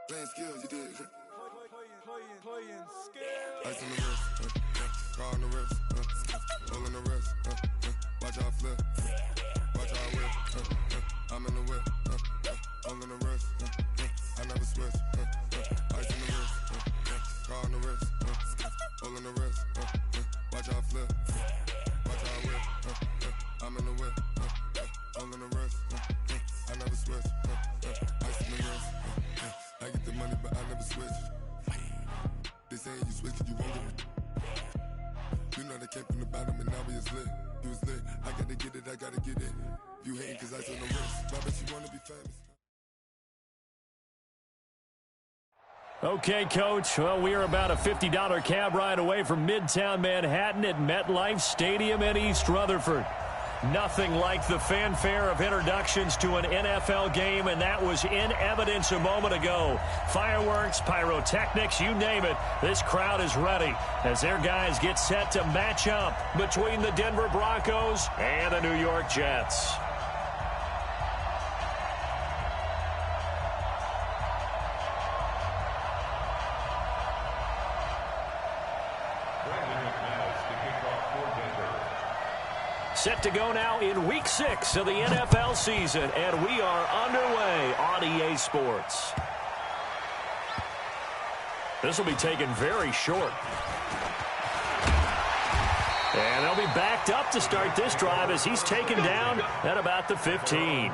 Playing skills, you did. Playing skills. Ice on the wrist, car on the wrist, roll on the wrist, watch how I flip, watch how I whip, I'm in the whip, roll on the wrist, I never switch, ice on the wrist, car on the wrist, roll on the wrist, watch how I flip, watch how I whip, I'm in the whip, roll on the wrist, I never switch, ice on the wrist, I get the money but I never switch. They saying you switch it, you won't get it. You know they came from the bottom and now we is lit. You was lit, I gotta get it, I gotta get it. You hating cause I on the wrist, but I bet you wanna be famous. Okay, Coach. Well, we are about a $50 cab ride away from Midtown Manhattan at MetLife Stadium in East Rutherford. Nothing like the fanfare of introductions to an NFL game, and that was in evidence a moment ago. Fireworks, pyrotechnics, you name it. This crowd is ready as their guys get set to match up between the Denver Broncos and the New York Jets. Set to go now in Week 6 of the NFL season, and we are underway on EA Sports. This will be taken very short. And they'll be backed up to start this drive as he's taken down at about the 15.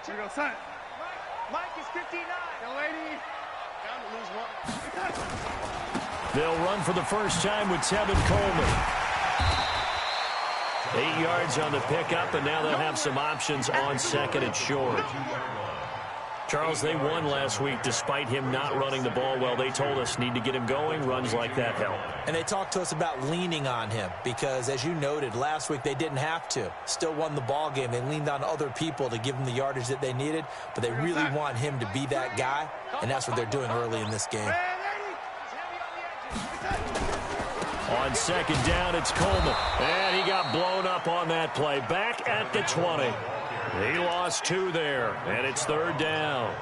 Here we go, son. Mike is 59. Young lady. Down to lose one. They'll run for the first time with Tevin Coleman. 8 yards on the pickup, and now they'll have some options on second and short. Charles, they won last week despite him not running the ball well. They told us need to get him going. Runs like that help. And they talked to us about leaning on him because, as you noted, last week they didn't have to. Still won the ball game. They leaned on other people to give them the yardage that they needed, but they really want him to be that guy, and that's what they're doing early in this game. On second down, it's Coleman. And he got blown up on that play. Back at the 20. He lost 2 there, and it's third down.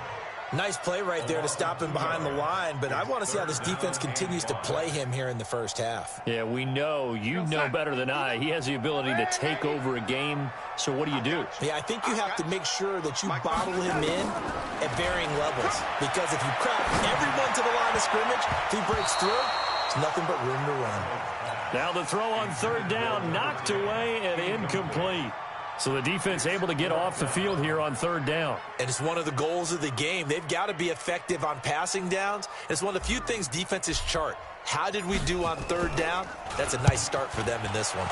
Nice play right there to stop him behind the line, but I want to see how this defense continues to play him here in the first half. Yeah, we know. You know better than I. He has the ability to take over a game, so what do? Yeah, I think you have to make sure that you bottle him in at varying levels, because if you crowd everyone to the line of scrimmage, if he breaks through, there's nothing but room to run. Now the throw on third down, knocked away and incomplete. So the defense able to get off the field here on third down. And it's one of the goals of the game. They've got to be effective on passing downs. It's one of the few things defenses chart. How did we do on third down? That's a nice start for them in this one.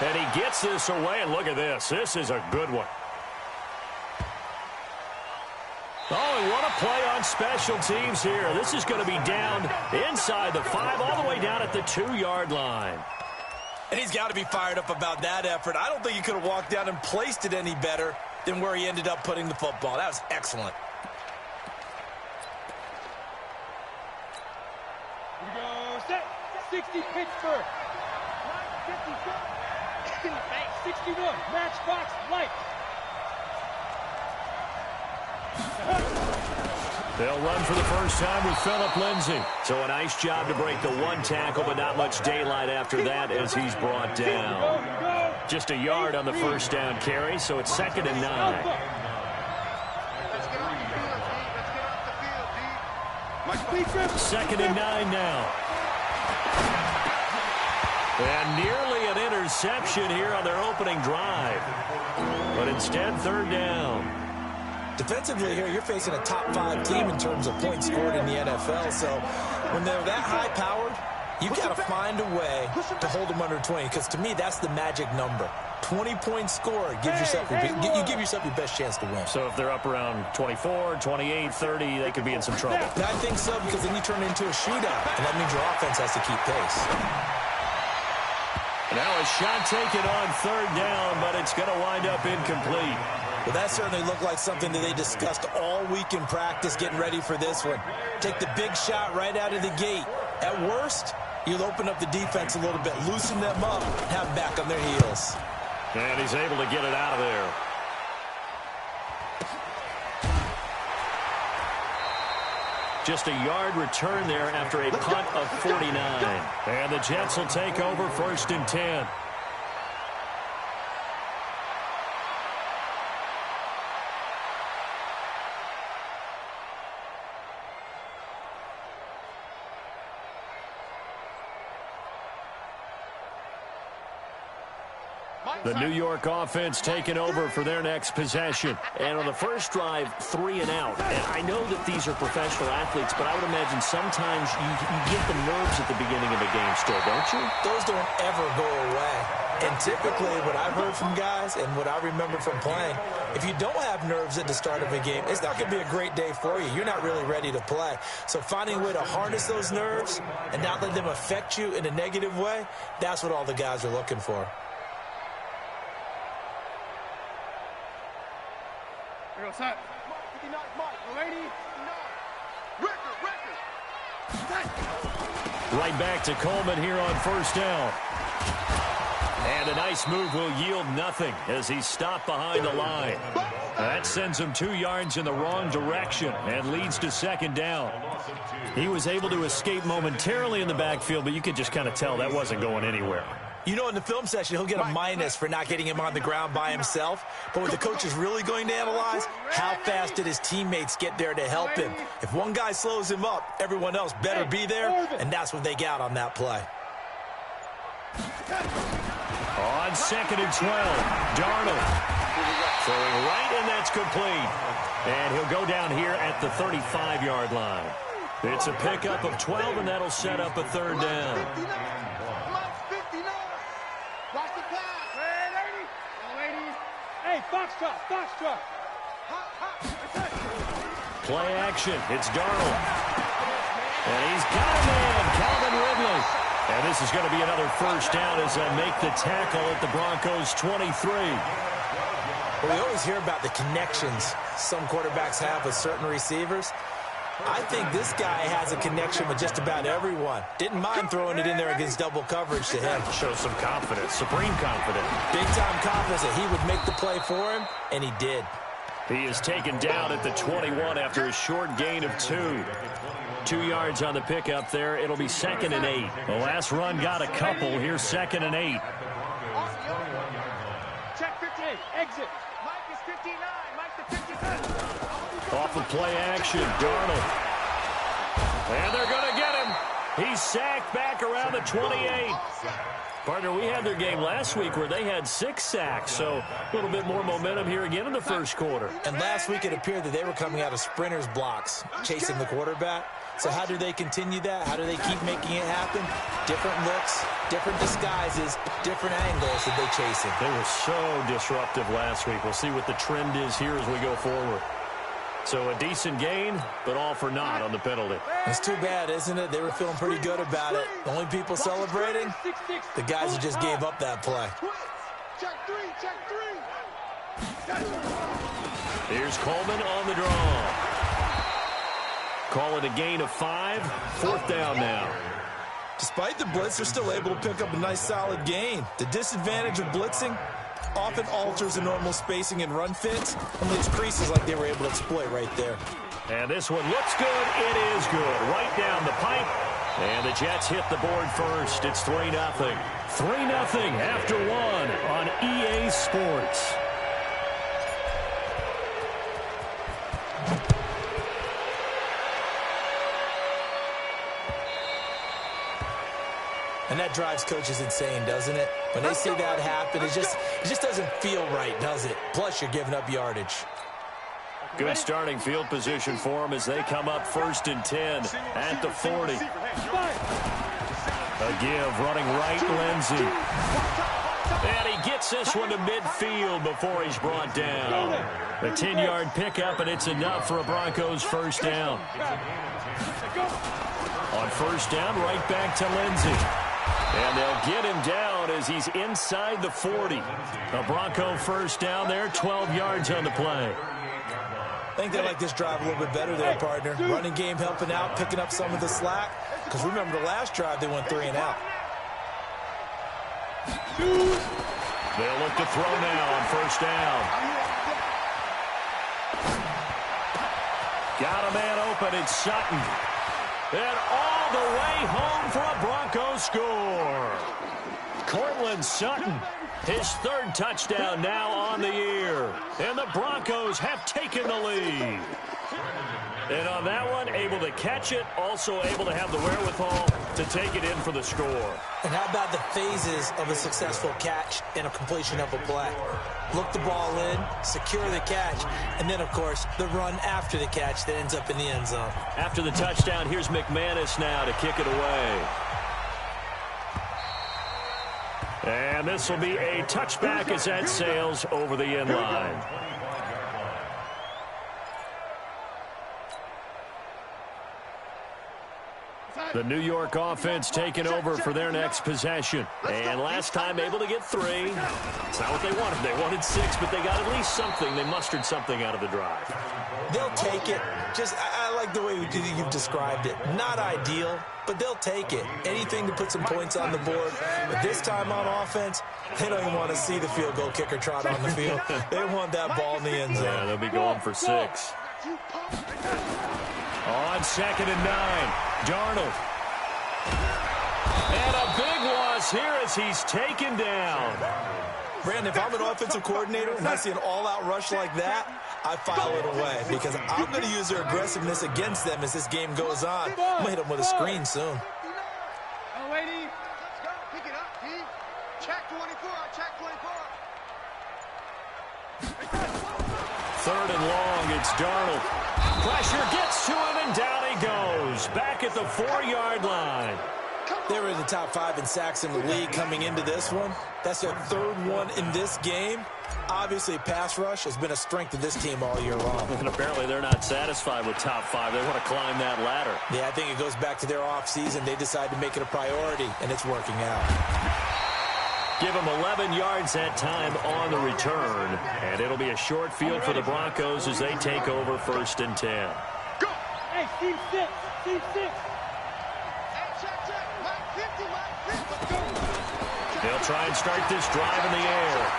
And he gets this away, and look at this. This is a good one. Oh, and what a play on special teams here. This is going to be down inside the 5, all the way down at the 2-yard line. And he's got to be fired up about that effort. I don't think he could have walked down and placed it any better than where he ended up putting the football. That was excellent. Here we go, set. 60 Pittsburgh. 61, matchbox light. They'll run for the first time with Phillip Lindsay. So a nice job to break the 1 tackle, but not much daylight after that as he's brought down. Just a yard on the first down carry, so it's 2nd and 9. Second and 9 now. And nearly an interception here on their opening drive. But instead, third down. Defensively here, you're facing a top-5 team in terms of points scored in the NFL. So when they're that high-powered, you've got to find a way to hold them under 20. Because to me, that's the magic number. 20 points scored. You give yourself your best chance to win. So if they're up around 24, 28, 30, they could be in some trouble. I think so, because then you turn it into a shootout. And that means your offense has to keep pace. Now a shot taken on third down, but it's going to wind up incomplete. Well, that certainly looked like something that they discussed all week in practice getting ready for this one. Take the big shot right out of the gate. At worst, you'll open up the defense a little bit, loosen them up, and have them back on their heels. And he's able to get it out of there. Just a yard return there after a punt of 49. And the Jets will take over 1st and 10. The New York offense taking over for their next possession. And on the first drive, 3 and out. And I know that these are professional athletes, but I would imagine sometimes you get the nerves at the beginning of a game still, don't you? Those don't ever go away. And typically what I've heard from guys and what I remember from playing, if you don't have nerves at the start of a game, it's not going to be a great day for you. You're not really ready to play. So finding a way to harness those nerves and not let them affect you in a negative way, that's what all the guys are looking for. Here goes Hut. 59, Mike. Delaney, 59. Record. Right back to Coleman here on first down. And a nice move will yield nothing as he's stopped behind the line. That sends him 2 yards in the wrong direction and leads to 2nd down. He was able to escape momentarily in the backfield, but you could just kind of tell that wasn't going anywhere. You know, in the film session, he'll get a minus for not getting him on the ground by himself. But what the coach is really going to analyze, how fast did his teammates get there to help him? If one guy slows him up, everyone else better be there, and that's what they got on that play. On 2nd and 12, Darnold throwing right, and that's complete. And he'll go down here at the 35-yard line. It's a pickup of 12, and that'll set up a 3rd down. Hey, Foxtrot, Foxtrot. Play action. It's Darnold. And he's got a man, Calvin Ridley. And this is going to be another 1st down as they make the tackle at the Broncos' 23. Well, we always hear about the connections some quarterbacks have with certain receivers. I think this guy has a connection with just about everyone. Didn't mind throwing it in there against double coverage to him. Shows some confidence, supreme confidence. Big-time confidence that he would make the play for him, and he did. He is taken down at the 21 after a short gain of 2. 2 yards on the pickup there. It'll be 2nd and 8. The last run got a couple. Here's 2nd and 8. Check 58, exit. Mike is 59, Mike the 57. Off of play action, Darnold. And they're going to get him. He's sacked back around the 28. Partner, we had their game last week where they had 6 sacks, so a little bit more momentum here again in the first quarter. And last week it appeared that they were coming out of sprinters blocks, chasing the quarterback. So how do they continue that? How do they keep making it happen? Different looks, different disguises, different angles that they chase it. They were so disruptive last week. We'll see what the trend is here as we go forward. So a decent gain, but all for naught on the penalty. It's too bad, isn't it? They were feeling pretty good about it. The only people celebrating, the guys who just gave up that play. Check 3, check 3. Here's Coleman on the draw. Call it a gain of 5. 4th down now. Despite the blitz, they're still able to pick up a nice solid gain. The disadvantage of blitzing often alters the normal spacing and run fits and leaves creases like they were able to exploit right there. And this one looks good. It is good. Right down the pipe. And the Jets hit the board first. It's 3-0. 3-0 after 1 on EA Sports. And that drives coaches insane, doesn't it? When they see that happen, it just doesn't feel right, does it? Plus, you're giving up yardage. Good starting field position for them as they come up 1st and 10 at the 40. A give, running right, Lindsey. And he gets this one to midfield before he's brought down. A 10-yard pickup, and it's enough for a Broncos 1st down. On 1st down, right back to Lindsey. And they'll get him down as he's inside the 40. A Bronco first down there, 12 yards on the play. I think they like this drive a little bit better there, partner. Running game helping out, picking up some of the slack. Because remember, the last drive, they went 3 and out. They'll look to throw now on first down. Got a man open, it's Sutton. And all the way home for a Bronco score. Cortland Sutton, his 3rd touchdown now on the year. And the Broncos have taken the lead. And on that one, able to catch it, also able to have the wherewithal to take it in for the score. And how about the phases of a successful catch and a completion of a play? Look the ball in, secure the catch, and then, of course, the run after the catch that ends up in the end zone. After the touchdown, here's McManus now to kick it away. And this will be a touchback as that sails over the end line. The New York offense taking over for their next possession. And last time able to get 3. It's not what they wanted. They wanted 6, but they got at least something. They mustered something out of the drive. They'll take it. I like the way you've described it. Not ideal, but they'll take it. Anything to put some points on the board. But this time on offense, they don't even want to see the field goal kicker trot on the field. They want that ball in the end zone. Yeah, they'll be going for 6. On 2nd and 9, Darnold. And a big loss here as he's taken down. Brandon, if I'm an offensive coordinator and I see an all-out rush like that, I file it away because I'm going to use their aggressiveness against them as this game goes on. I'm going to hit them with a screen soon. Oh, lady. Pick it up, D. Check 24. Check 24. 3rd and long, it's Darnold. Pressure gets to him, and down he goes. Back at the 4-yard line. They were in the top 5 in sacks in the league coming into this one. That's their 3rd one in this game. Obviously, pass rush has been a strength of this team all year long. And apparently they're not satisfied with top 5. They want to climb that ladder. Yeah, I think it goes back to their offseason. They decided to make it a priority, and it's working out. Give them 11 yards that time on the return. And it'll be a short field for the Broncos as they take over 1st and 10. Go! Hey, Steve 6. Steve 6. They'll try and start this drive in the air.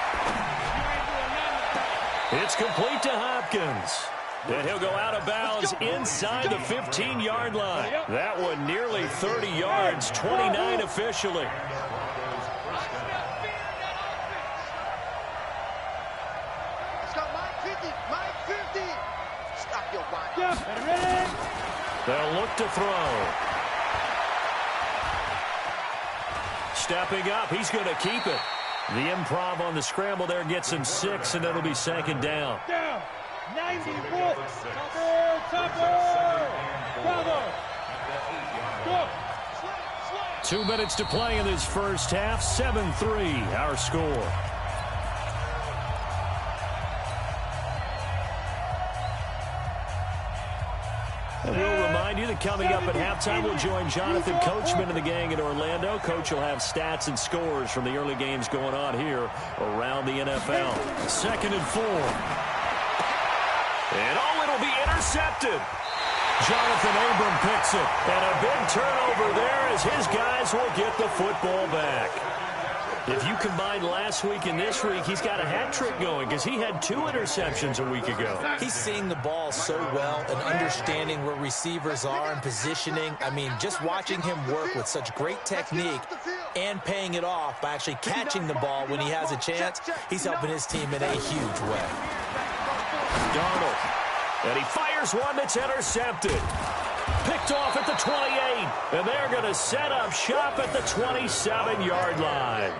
It's complete to Hopkins. And he'll go out of bounds inside the 15-yard line. That one nearly 30 yards, 29 officially. They'll look to throw. Stepping up, he's going to keep it. The improv on the scramble there gets him 6, and it'll be 2nd down. Down. 94. Topper. Bravo. Go. 2 minutes to play in this first half. 7-3, our score. And we'll remind you that coming up at halftime, we'll join Jonathan Coachman and the gang in Orlando. Coach will have stats and scores from the early games going on here around the NFL. 2nd and 4. And it'll be intercepted. Jonathan Abram picks it. And a big turnover there as his guys will get the football back. If you combine last week and this week, he's got a hat trick going because he had 2 interceptions a week ago. He's seeing the ball so well and understanding where receivers are and positioning. I mean, just watching him work with such great technique and paying it off by actually catching the ball when he has a chance, he's helping his team in a huge way. Darnold, and he fires one that's intercepted. Picked off at the 28, and they're going to set up shop at the 27-yard line.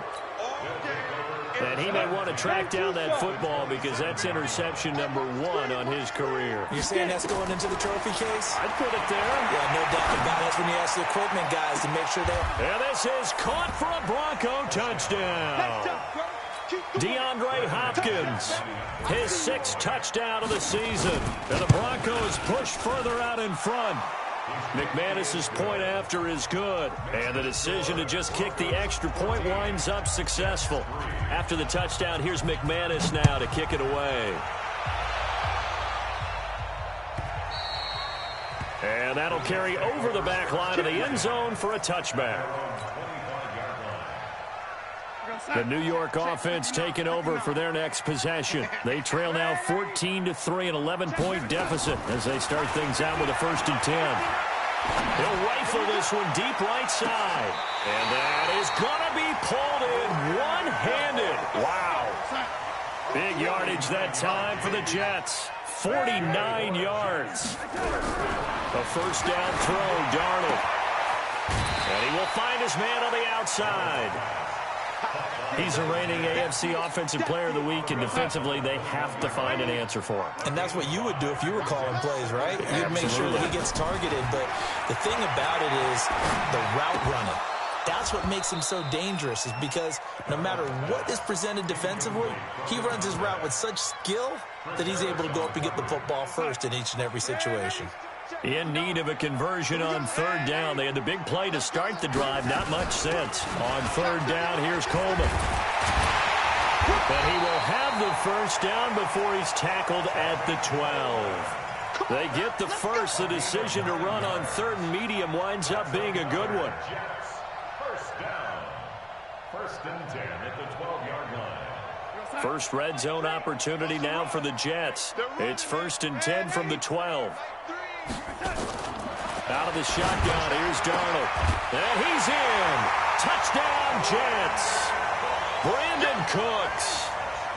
And he may want to track down that football because that's interception number 1 on his career. You're saying that's going into the trophy case? I'd put it there. Yeah, no doubt about it. That's when you ask the equipment guys to make sure they're... And this is caught for a Bronco touchdown. DeAndre Hopkins, his 6th touchdown of the season. And the Broncos push further out in front. McManus's point after is good, and the decision to just kick the extra point winds up successful. After the touchdown, here's McManus now to kick it away. And that'll carry over the back line of the end zone for a touchback. The New York offense taking over for their next possession. They trail now 14-3, an 11-point deficit as they start things out with a 1st and 10. He'll rifle this one deep right side. And that is going to be pulled in one-handed. Wow. Big yardage that time for the Jets. 49 yards. A 1st down throw, Darnold. And he will find his man on the outside. He's the reigning AFC Offensive Player of the Week, and defensively, they have to find an answer for him. And that's what you would do if you were calling plays, right? You'd make sure that he gets targeted. But the thing about it is the route running. That's what makes him so dangerous, is because no matter what is presented defensively, he runs his route with such skill that he's able to go up and get the football first in each and every situation. In need of a conversion on 3rd down. They had the big play to start the drive. Not much sense. On 3rd down, here's Coleman. But he will have the 1st down before he's tackled at the 12. They get the first. The decision to run on 3rd and medium winds up being a good one. 1st down. 1st and 10 at the 12-yard line. First red zone opportunity now for the Jets. It's 1st and 10 from the 12. Out of the shotgun, here's Darnold. And he's in. Touchdown, Jets. Brandon Cooks.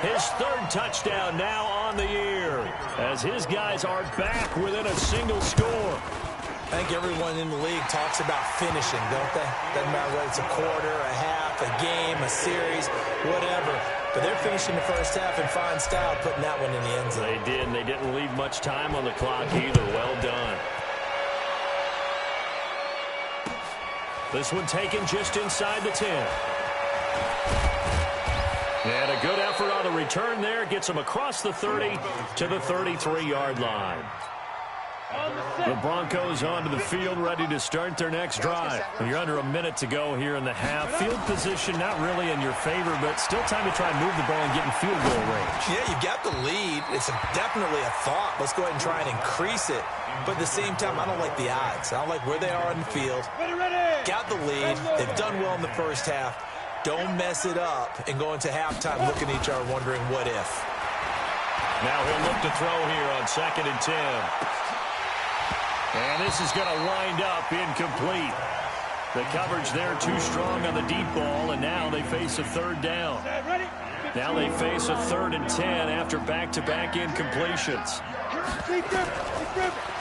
His 3rd touchdown now on the year, as his guys are back within a single score. I think everyone in the league talks about finishing, don't they? Doesn't matter whether it's a quarter, a half, a game, a series, whatever. But they're finishing the 1st half in fine style, putting that one in the end zone. They did, and they didn't leave much time on the clock either. Well done. This one taken just inside the 10. And a good effort on the return there. Gets him across the 30 to the 33-yard line. The Broncos onto the field, ready to start their next drive. You're under a minute to go here in the half. Field position not really in your favor, but still time to try and move the ball and get in field goal range. Yeah, you've got the lead. It's definitely a thought. Let's go ahead and try and increase it. But at the same time, I don't like the odds. I don't like where they are on the field. Got the lead. They've done well in the 1st half. Don't mess it up and go into halftime looking at each other wondering what if. Now he'll look to throw here on 2nd and 10. And this is going to wind up incomplete. The coverage there too strong on the deep ball, and now they face a 3rd down. Now they face a 3rd and 10 after back-to-back incompletions.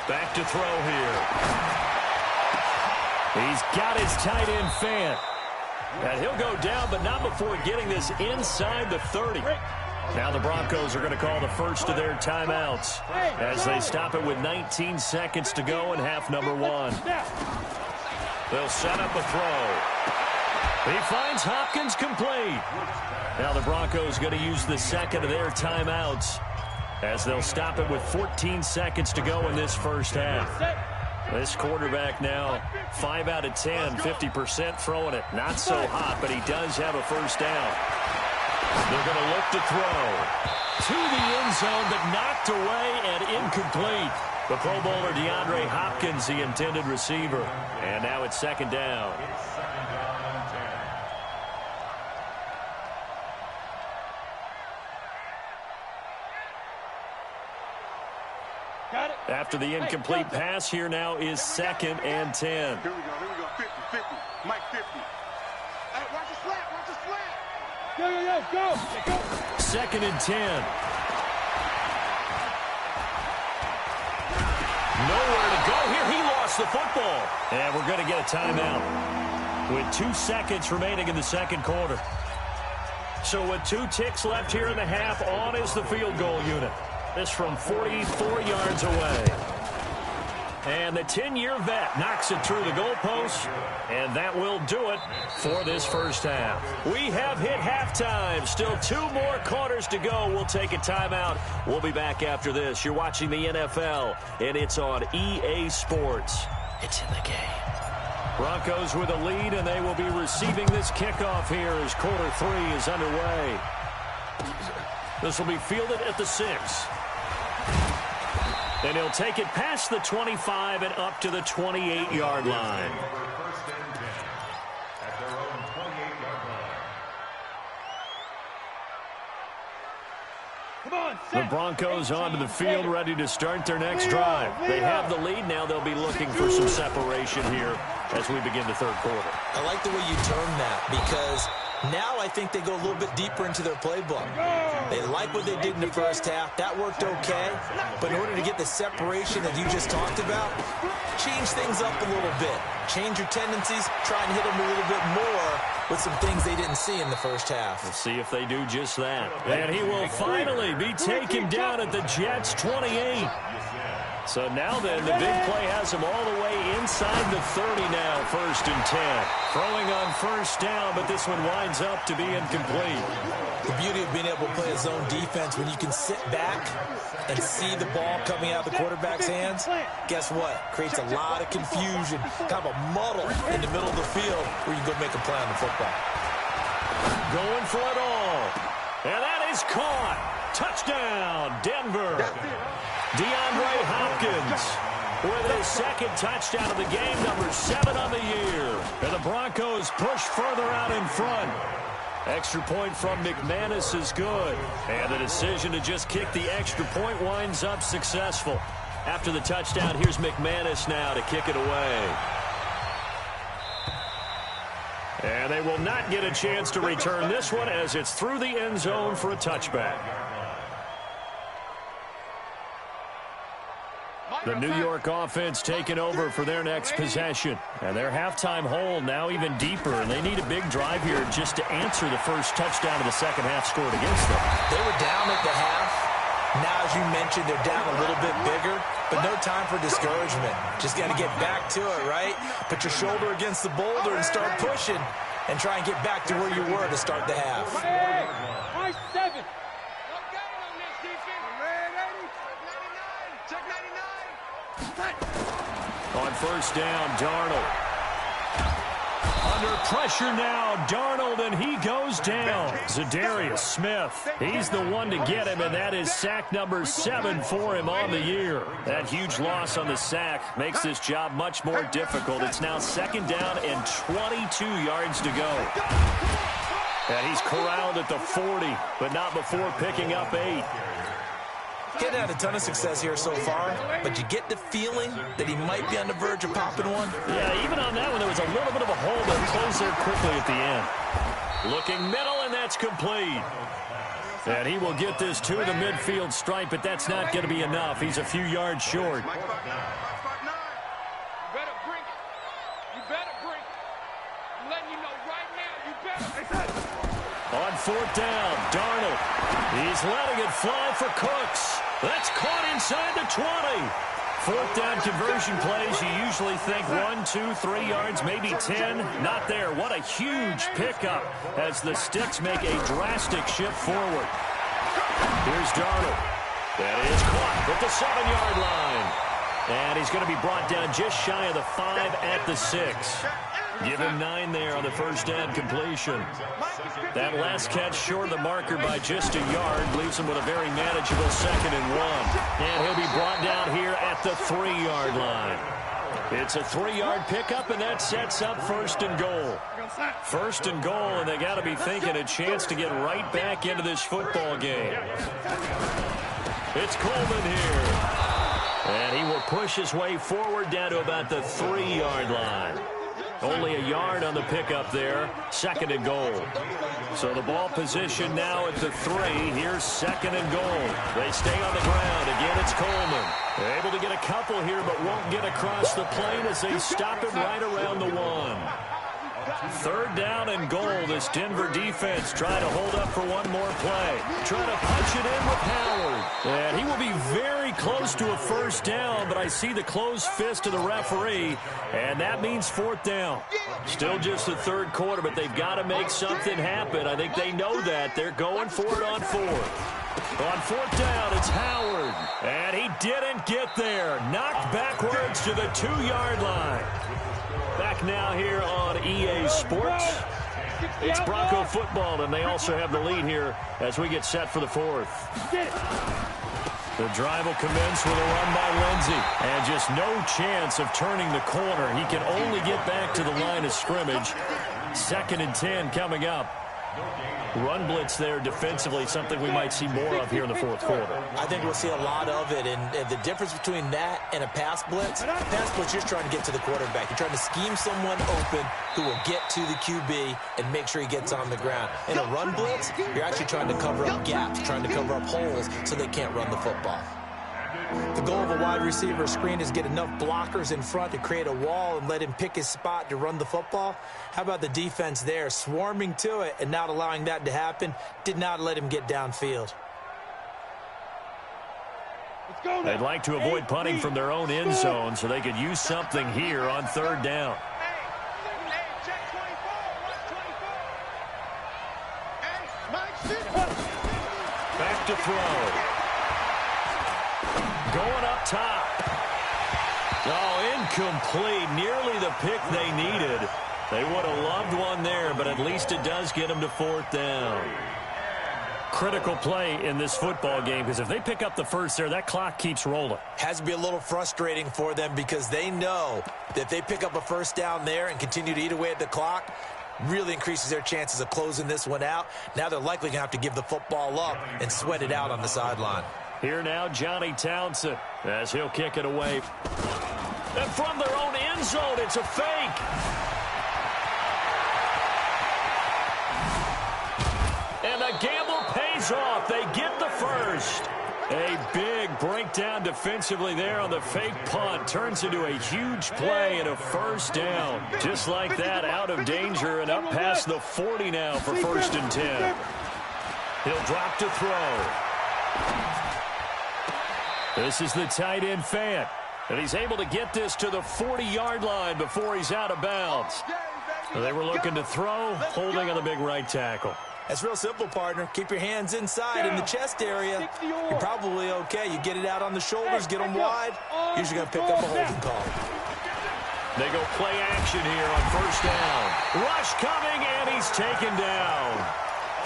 Back to throw here. He's got his tight end Fant. And he'll go down, but not before getting this inside the 30. Now the Broncos are going to call the first of their timeouts as they stop it with 19 seconds to go in half number 1. They'll set up a throw. He finds Hopkins complete. Now the Broncos going to use the second of their timeouts as they'll stop it with 14 seconds to go in this 1st half. This quarterback now 5 out of 10, 50% throwing it. Not so hot, but he does have a 1st down. They're going to look to throw to the end zone, but knocked away and incomplete. The Pro Bowler DeAndre Hopkins, the intended receiver. And now it's 2nd down. After the incomplete pass, here now is 2nd and 10. Here we go, 50, 50, Mike 50. Hey, watch the slant, watch the slant. Go. 2nd and 10. Nowhere to go here. He lost the football. And we're going to get a timeout with 2 seconds remaining in the 2nd quarter. So with 2 ticks left here in the half, on is the field goal unit. This from 44 yards away. And the 10-year vet knocks it through the goalpost, and that will do it for this 1st half. We have hit halftime. Still 2 more quarters to go. We'll take a timeout. We'll be back after this. You're watching the NFL, and it's on EA Sports. It's in the game. Broncos with a lead, and they will be receiving this kickoff here as quarter 3 is underway. This will be fielded at the 6. And he'll take it past the 25 and up to the 28-yard line. The Broncos onto the field, ready to start their next drive. They have the lead. Now they'll be looking for some separation here as we begin the third quarter. I like the way you term that, because now I think they go a little bit deeper into their playbook. They like what they did in the first half. That worked okay. But in order to get the separation that you just talked about, change things up a little bit. Change your tendencies. Try and hit them a little bit more with some things they didn't see in the first half. Let's see if they do just that. And he will finally be taken down at the Jets' 28. So now then, the big play has him all the way inside the 30 now, 1st and 10. Throwing on first down, but this one winds up to be incomplete. The beauty of being able to play a zone defense, when you can sit back and see the ball coming out of the quarterback's hands, guess what? Creates a lot of confusion, kind of a muddle in the middle of the field where you can go make a play on the football. Going for it all. And that is caught. Touchdown, Denver. DeAndre Hopkins with his second touchdown of the game, number 7 on the year. And the Broncos push further out in front. Extra point from McManus is good. And the decision to just kick the extra point winds up successful. After the touchdown, here's McManus now to kick it away. And they will not get a chance to return this one as it's through the end zone for a touchback. The New York offense taking over for their next possession. And their halftime hole now even deeper, and they need a big drive here just to answer the first touchdown of the second half scored against them. They were down at the half. Now, as you mentioned, they're down a little bit bigger, but no time for discouragement. Just got to get back to it, right? Put your shoulder against the boulder and start pushing and try and get back to where you were to start the half. Nice 7. On first down, Darnold. Under pressure now, Darnold, and he goes down. Zadarius Smith, he's the one to get him, and that is sack number 7 for him on the year. That huge loss on the sack makes this job much more difficult. It's now 2nd down and 22 yards to go. And he's corralled at the 40, but not before picking up 8. Getting had a ton of success here so far, but you get the feeling that he might be on the verge of popping one. Yeah, even on that one, there was a little bit of a hole that closed there quickly at the end. Looking middle, and that's complete. And he will get this to the midfield stripe, but that's not going to be enough. He's a few yards short. You better bring it. You better bring it. I'm letting you know right now, you better. On 4th down, Darnold. He's letting it fly for Cooks. That's caught inside the 20. 4th down conversion plays, you usually think 1, 2, 3 yards, maybe 10. Not there. What a huge pickup as the Sticks make a drastic shift forward. Here's Darnold. That is caught at the 7-yard line. And he's going to be brought down just shy of the 5 at the 6. Give him 9 there on the first down completion. That last catch short of the marker by just a yard leaves him with a very manageable 2nd and 1. And he'll be brought down here at the 3-yard line. It's a 3-yard pickup, and that sets up 1st and goal. 1st and goal, and they got to be thinking a chance to get right back into this football game. It's Coleman here. And he will push his way forward down to about the 3-yard line. Only a yard on the pickup there. 2nd and goal. So the ball position now at the 3. Here's 2nd and goal. They stay on the ground. Again, it's Coleman. They're able to get a couple here, but won't get across the plane as they stop him right around the 1. 3rd down and goal. This Denver defense trying to hold up for one more play. Trying to punch it in with Howard. And he will be very close to a 1st down, but I see the closed fist of the referee, and that means 4th down. Still just the 3rd quarter, but they've got to make something happen. I think they know that. They're going for it on 4th. On fourth down, it's Howard. And he didn't get there. Knocked backwards to the 2-yard line. Back now here on EA Sports. It's Bronco football, and they also have the lead here as we get set for the fourth. The drive will commence with a run by Lindsey. And just no chance of turning the corner. He can only get back to the line of scrimmage. 2nd and 10 coming up. Run blitz there defensively, something we might see more of here in the fourth quarter. I think we'll see a lot of it, and the difference between that and a pass blitz, you're just trying to get to the quarterback. You're trying to scheme someone open who will get to the QB and make sure he gets on the ground. In a run blitz, you're actually trying to cover up gaps, trying to cover up holes so they can't run the football. The goal of a wide receiver screen is get enough blockers in front to create a wall and let him pick his spot to run the football. How about the defense there, swarming to it and not allowing that to happen? Did not let him get downfield. They'd like to avoid punting from their own end zone so they could use something here on 3rd down. Back to throw. Going up top. Oh, incomplete. Nearly the pick they needed. They would have loved one there, but at least it does get them to 4th down. Critical play in this football game, because if they pick up the first there, that clock keeps rolling. Has to be a little frustrating for them because they know that if they pick up a first down there and continue to eat away at the clock, really increases their chances of closing this one out. Now they're likely going to have to give the football up and sweat it out on the sideline. Here now, Johnny Townsend, as he'll kick it away. And from their own end zone, it's a fake. And the gamble pays off. They get the first. A big breakdown defensively there on the fake punt. Turns into a huge play and a first down. Just like that, out of danger and up past the 40 now for 1st and 10. He'll drop to throw. This is the tight end Fant. And he's able to get this to the 40-yard line before he's out of bounds. They were looking to throw, holding on the big right tackle. That's real simple, partner. Keep your hands inside in the chest area. You're probably okay. You get it out on the shoulders, get them wide. Usually going to pick up a holding call. They go play action here on 1st down. Rush coming, and he's taken down.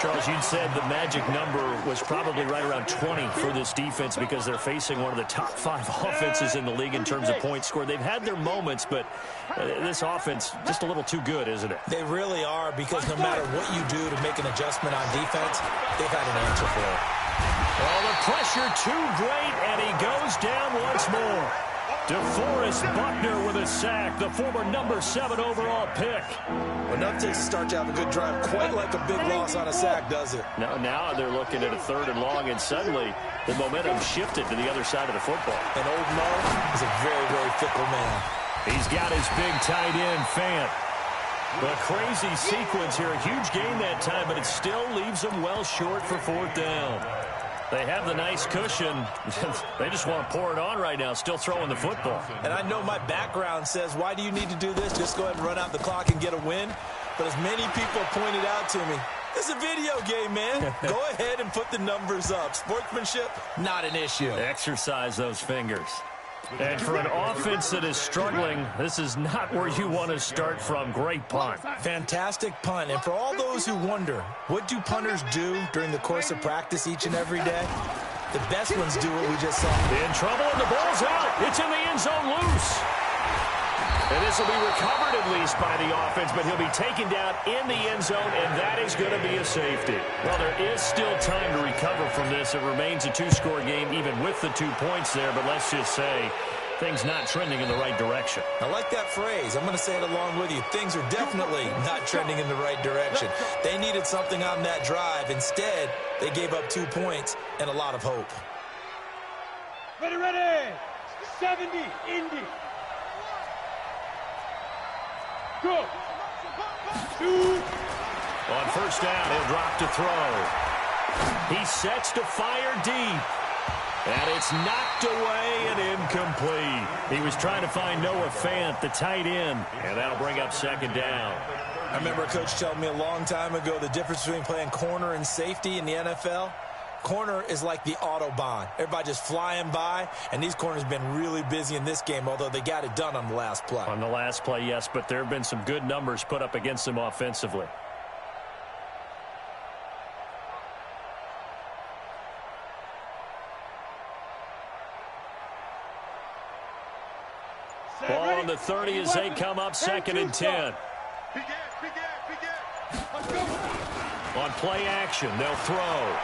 Charles, you'd said the magic number was probably right around 20 for this defense because they're facing one of the top 5 offenses in the league in terms of points scored. They've had their moments, but this offense just a little too good, isn't it? They really are, because no matter what you do to make an adjustment on defense, they've had an answer for it. Well, the pressure too great, and he goes down once more. DeForest Buckner with a sack, the former number 7 overall pick. Enough to start to have a good drive, quite like a big loss on a sack, does it? Now they're looking at a 3rd and long, and suddenly the momentum shifted to the other side of the football. And old Mo is a very, very fickle man. He's got his big tight end, Fant. A crazy sequence here, a huge gain that time, but it still leaves them well short for 4th down. They have the nice cushion. They just want to pour it on right now, still throwing the football. And I know my background says, why do you need to do this? Just go ahead and run out the clock and get a win. But as many people pointed out to me, it's a video game, man. Go ahead and put the numbers up. Sportsmanship, not an issue. Exercise those fingers. And for an offense that is struggling, this is not where you want to start from. Great punt. Fantastic punt. And for all those who wonder, what do punters do during the course of practice each and every day? The best ones do what we just saw. In trouble, and the ball's out. It's in the end zone loose. And this will be recovered at least by the offense, but he'll be taken down in the end zone, and that is going to be a safety. Well, there is still time to recover from this. It remains a 2-score game, even with the 2 points there, but let's just say things not trending in the right direction. I like that phrase. I'm going to say it along with you. Things are definitely not trending in the right direction. They needed something on that drive. Instead, they gave up 2 points and a lot of hope. Ready. 70, Indy. Go. 2. On 1st down, he'll drop to throw. He sets to fire deep. And it's knocked away and incomplete. He was trying to find Noah Fant, the tight end, and that'll bring up 2nd down. I remember a coach telling me a long time ago the difference between playing corner and safety in the NFL. corner is like the Autobahn. Everybody just flying by, and these corners have been really busy in this game, although they got it done on the last play. On the last play, yes, but there have been some good numbers put up against them offensively. Ball on the 30 as they come up 2nd and 10. On play action, they'll throw.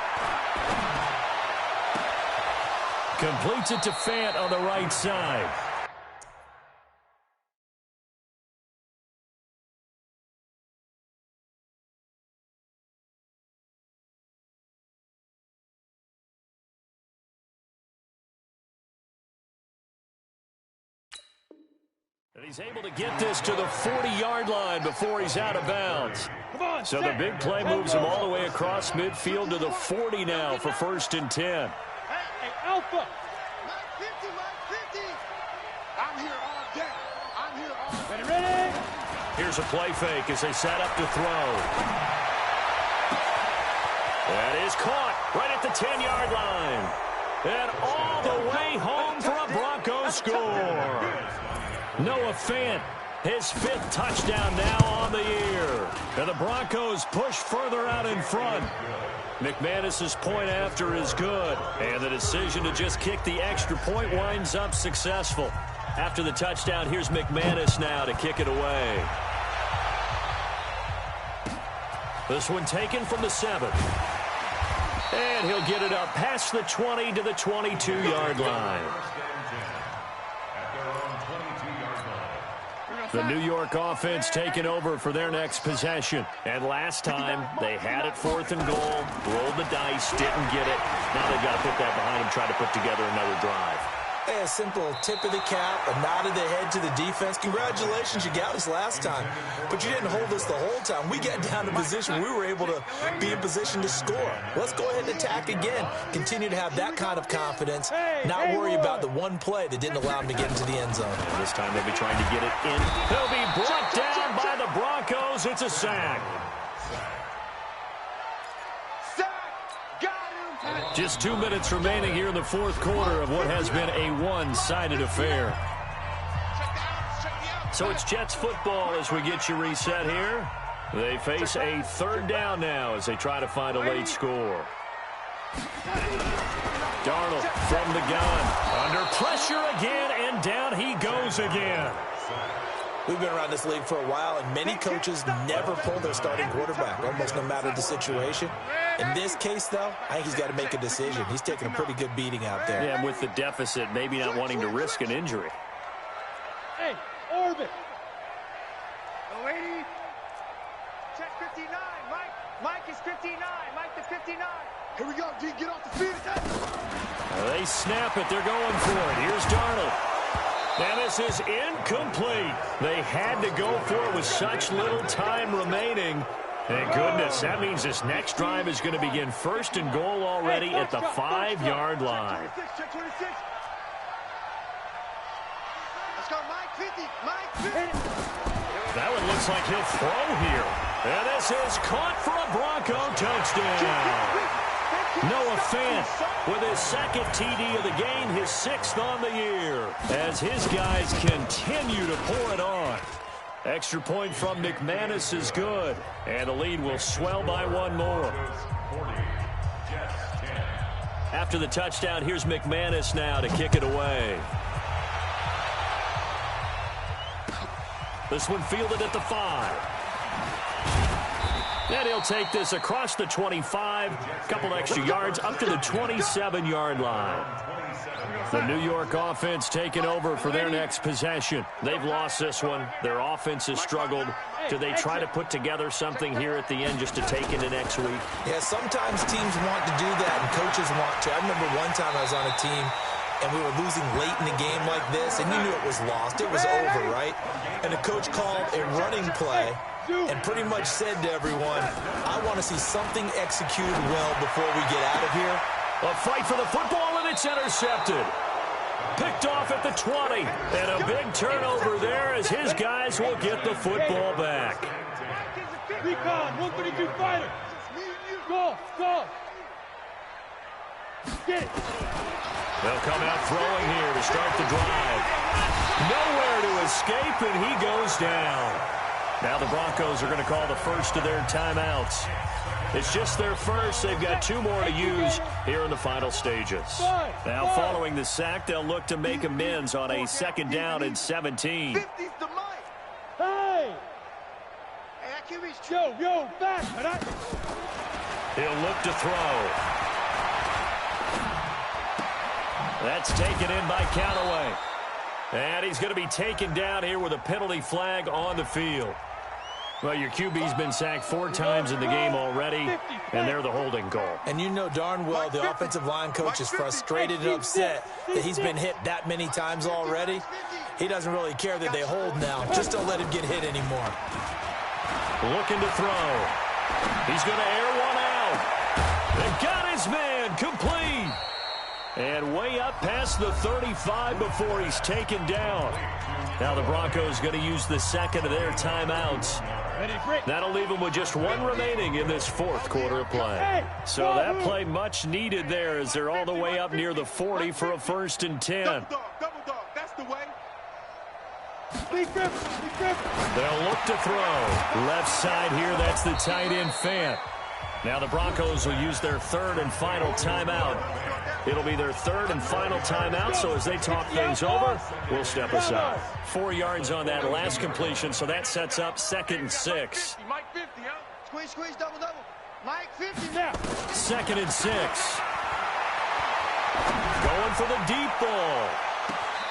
Completes it to Fant on the right side. And he's able to get this to the 40-yard line before he's out of bounds. So the big play moves him all the way across midfield to the 40 now for 1st and 10. Hey, Alpha. Mike 50. I'm here all day. I'm here all day. Ready? Here's a play fake as they set up to throw. That is caught right at the 10-yard line. And all the way home for a Broncos score. Noah Fant, his 5th touchdown now on the year. And the Broncos push further out in front. McManus's point after is good. And the decision to just kick the extra point winds up successful. After the touchdown, here's McManus now to kick it away. This one taken from the 7. And he'll get it up past the 20 to the 22-yard line. The New York offense taking over for their next possession. And last time, they had it 4th and goal, rolled the dice, didn't get it. Now they've got to put that behind them, try to put together another drive. Hey, a simple tip of the cap, a nod of the head to the defense. Congratulations, you got us last time. But you didn't hold us the whole time. We got down to position. We were able to be in position to score. Let's go ahead and attack again. Continue to have that kind of confidence. Not worry about the one play that didn't allow them to get into the end zone. And this time they'll be trying to get it in. They'll be brought down by the Broncos. It's a sack. Just 2 minutes remaining here in the 4th quarter of what has been a one-sided affair. So it's Jets football as we get you reset here. They face a 3rd down now as they try to find a late score. Darnold from the gun. Under pressure again, and down he goes again. We've been around this league for a while, and many coaches never pull their starting quarterback, almost no matter the situation. In this case, though, I think he's got to make a decision. He's taking a pretty good beating out there. Yeah, and with the deficit, maybe not wanting to risk an injury. Hey, orbit. The lady. Check 59. Mike is 59. Mike the 59. Here we go, D. Get off the field. They snap it. They're going for it. Here's Darnold. And this is incomplete. They had to go for it with such little time remaining. Thank goodness. That means this next drive is going to begin 1st and goal already at the 5-yard line. Check 26. Let's go, Mike 50. Mike 50. That one looks like he'll throw here. And this is caught for a Bronco touchdown. Noah Fant with his 2nd TD of the game, his 6th on the year, as his guys continue to pour it on. Extra point from McManus is good, and the lead will swell by 1 more. After the touchdown, here's McManus now to kick it away. This one fielded at the 5. And he'll take this across the 25, couple extra yards, up to the 27-yard line. The New York offense taking over for their next possession. They've lost this one. Their offense has struggled. Do they try to put together something here at the end just to take into next week? Yeah, sometimes teams want to do that, and coaches want to. I remember one time I was on a team, and we were losing late in the game like this, and you knew it was lost. It was over, right? And the coach called a running play and pretty much said to everyone, I want to see something executed well before we get out of here. A fight for the football, and it's intercepted. Picked off at the 20. And a big turnover there as his guys will get the football back. Recon, 132 fighter. Go, go. Get it. They'll come out throwing here to start the drive. Nowhere to escape, and he goes down. Now the Broncos are going to call the first of their timeouts. It's just their first. They've got 2 more to use here in the final stages. Now following the sack, they'll look to make amends on a 2nd down and 17. 50's the mic. Hey! Yo, back. He'll look to throw. That's taken in by Callaway. And he's going to be taken down here with a penalty flag on the field. Well, your QB's been sacked 4 times in the game already, and they're the holding call. And you know darn well the offensive line coach is frustrated and upset that he's been hit that many times already. He doesn't really care that they hold now. Just don't let him get hit anymore. Looking to throw. He's going to air one out. They got his man complete. And way up past the 35 before he's taken down. Now the Broncos going to use the 2nd of their timeouts. That'll leave them with just 1 remaining in this 4th quarter of play. So that play much needed there as they're all the way up near the 40 for a 1st and 10. Double dog, that's the way. They'll look to throw. Left side here, that's the tight end Fant. Now the Broncos will use their 3rd and final timeout. It'll be their 3rd and final timeout, so as they talk things over, we'll step aside. 4 yards on that last completion, so that sets up 2nd and 6. Mike 50, huh? Squeeze, double. Mike 50 now. 2nd and 6. Going for the deep ball.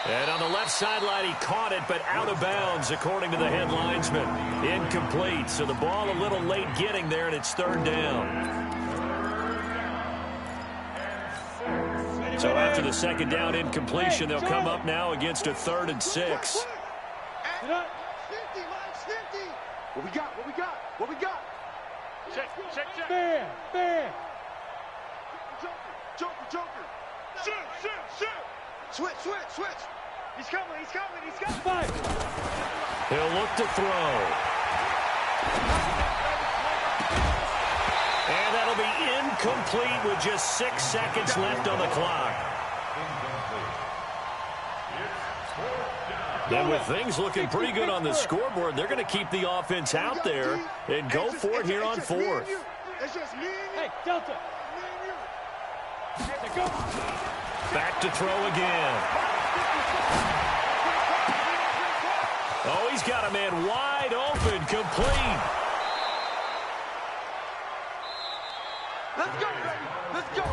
And on the left sideline, he caught it, but out of bounds, according to the head linesman. Incomplete, so the ball a little late getting there, and it's 3rd down. So after the 2nd down incompletion, they'll come up now against a 3rd and 6. 50, Mike 50. What we got? Check. Fair. Joker. Shoot. Switch. He's coming. Fight. He'll look to throw. And that'll be incomplete with just 6 seconds left on the clock. And with things looking pretty good on the scoreboard, they're going to keep the offense out there and go for it here on 4th. Hey, Delta. Back to throw again. Oh, he's got a man wide open, complete. Let's go, baby. Let's go.